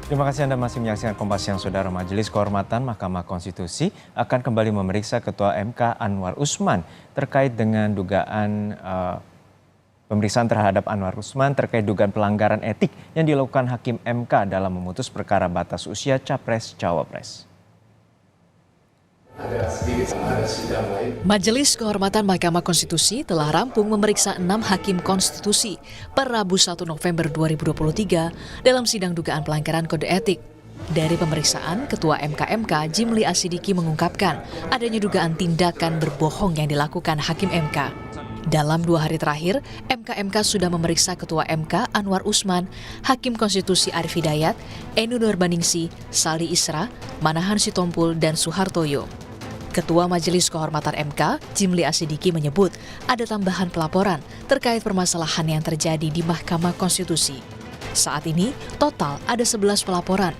Terima kasih Anda masih menyaksikan Kompas Siang, Saudara. Majelis Kehormatan Mahkamah Konstitusi akan kembali memeriksa Ketua MK Anwar Usman terkait dengan dugaan pemeriksaan terhadap Anwar Usman terkait dugaan pelanggaran etik yang dilakukan Hakim MK dalam memutus perkara batas usia Capres-Cawapres. Majelis Kehormatan Mahkamah Konstitusi telah rampung memeriksa 6 hakim konstitusi per Rabu 1 November 2023 dalam sidang dugaan pelanggaran kode etik. Dari pemeriksaan, Ketua MK Jimli Asidiki mengungkapkan adanya dugaan tindakan berbohong yang dilakukan Hakim MK. Dalam 2 hari terakhir, MK sudah memeriksa Ketua MK Anwar Usman, Hakim Konstitusi Arief Hidayat, Enu Nurbaningsi, Sali Isra, Manahan Sitompul, dan Suhartoyo. Ketua Majelis Kehormatan MK, Jimli Asidiki menyebut ada tambahan pelaporan terkait permasalahan yang terjadi di Mahkamah Konstitusi. Saat ini, total ada 11 pelaporan.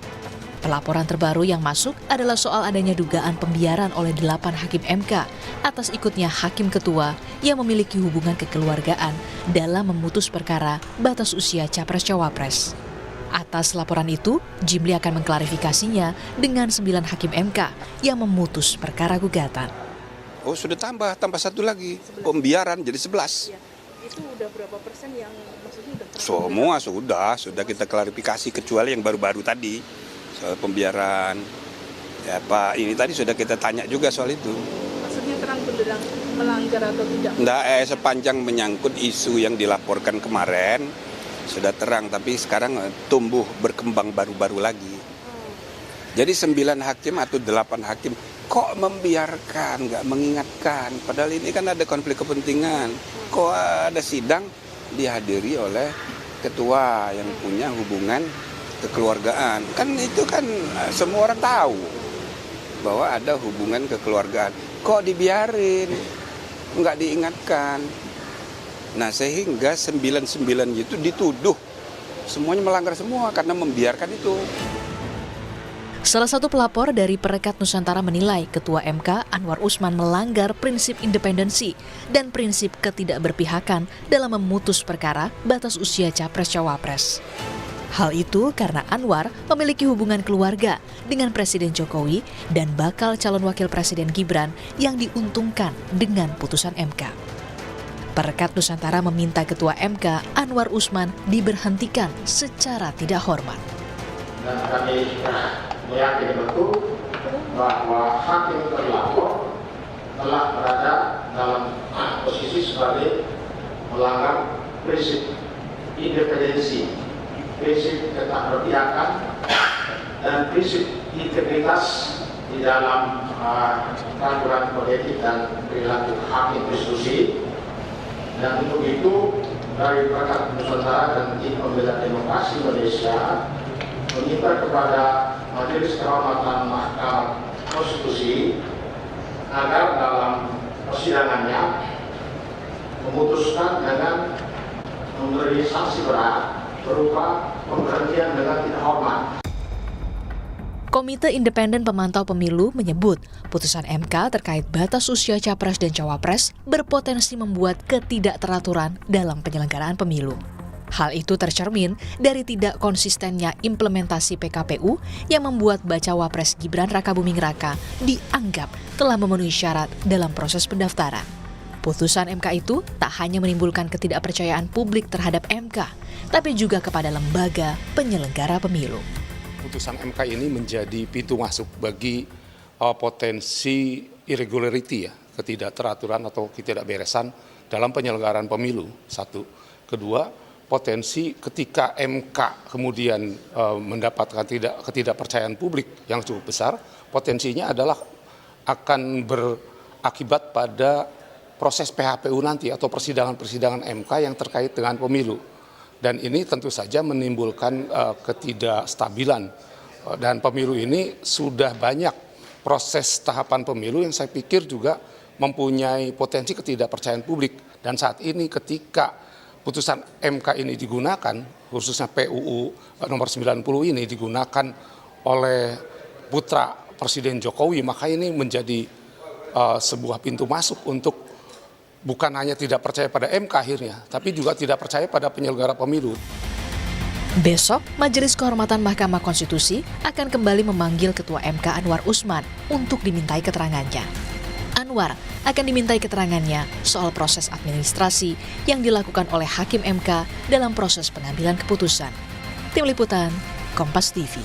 Pelaporan terbaru yang masuk adalah soal adanya dugaan pembiaran oleh 8 hakim MK atas ikutnya hakim ketua yang memiliki hubungan kekeluargaan dalam memutus perkara batas usia Capres-Cawapres. Atas laporan itu, Jimli akan mengklarifikasinya dengan 9 hakim MK yang memutus perkara gugatan. Oh, sudah tambah 1 lagi, pembiaran jadi 11. Ya, itu udah berapa persen yang maksudnya Semua sudah kita klarifikasi kecuali yang baru-baru tadi soal pembiaran. Ya Pak, ini tadi sudah kita tanya juga soal itu. Maksudnya terang benderang melanggar atau tidak? Nggak, sepanjang menyangkut isu yang dilaporkan kemarin sudah terang, tapi sekarang tumbuh berkembang baru-baru lagi. Jadi 9 hakim atau 8 hakim kok membiarkan, nggak mengingatkan. Padahal ini kan ada konflik kepentingan. Kok ada sidang dihadiri oleh ketua yang punya hubungan kekeluargaan. Kan itu kan semua orang tahu bahwa ada hubungan kekeluargaan. Kok dibiarin, nggak diingatkan. Nah, sehingga 99 itu dituduh semuanya melanggar semua karena membiarkan itu. Salah satu pelapor dari Perekat Nusantara menilai Ketua MK Anwar Usman melanggar prinsip independensi dan prinsip ketidakberpihakan dalam memutus perkara batas usia Capres-Cawapres. Hal itu karena Anwar memiliki hubungan keluarga dengan Presiden Jokowi dan bakal calon wakil Presiden Gibran yang diuntungkan dengan putusan MK. Perekat Nusantara meminta Ketua MK Anwar Usman diberhentikan secara tidak hormat. Dan kami meyakini betul bahwa hakim terlapor telah berada dalam posisi sebagai melanggar prinsip independensi, prinsip ketakberpihakan, dan prinsip integritas di dalam peraturan kode etik dan perilaku hakim konstitusi. Dan untuk itu, dari Perekat Nusantara dan Tim Pembela Demokrasi Indonesia meminta kepada Majelis Kehormatan Mahkamah Konstitusi agar dalam persidangannya memutuskan dengan memberi sanksi berat berupa pemberhentian dengan tidak hormat. Komite Independen Pemantau Pemilu menyebut putusan MK terkait batas usia Capres dan Cawapres berpotensi membuat ketidakteraturan dalam penyelenggaraan pemilu. Hal itu tercermin dari tidak konsistennya implementasi PKPU yang membuat Bacawa Pres Gibran Rakabuming Raka dianggap telah memenuhi syarat dalam proses pendaftaran. Putusan MK itu tak hanya menimbulkan ketidakpercayaan publik terhadap MK, tapi juga kepada lembaga penyelenggara pemilu. Putusan MK ini menjadi pintu masuk bagi potensi irregularity, ketidakteraturan atau ketidakberesan dalam penyelenggaraan pemilu. Satu. Kedua, potensi ketika MK kemudian mendapatkan ketidakpercayaan publik yang cukup besar, potensinya adalah akan berakibat pada proses PHPU nanti atau persidangan-persidangan MK yang terkait dengan pemilu. Dan ini tentu saja menimbulkan ketidakstabilan. Dan pemilu ini sudah banyak proses tahapan pemilu yang saya pikir juga mempunyai potensi ketidakpercayaan publik. Dan saat ini ketika putusan MK ini digunakan, khususnya PUU nomor 90 ini digunakan oleh putra Presiden Jokowi, maka ini menjadi sebuah pintu masuk untuk bukan hanya tidak percaya pada MK akhirnya, tapi juga tidak percaya pada penyelenggara pemilu. Besok, Majelis Kehormatan Mahkamah Konstitusi akan kembali memanggil Ketua MK Anwar Usman untuk dimintai keterangannya. Anwar akan dimintai keterangannya soal proses administrasi yang dilakukan oleh Hakim MK dalam proses pengambilan keputusan. Tim Liputan, Kompas TV.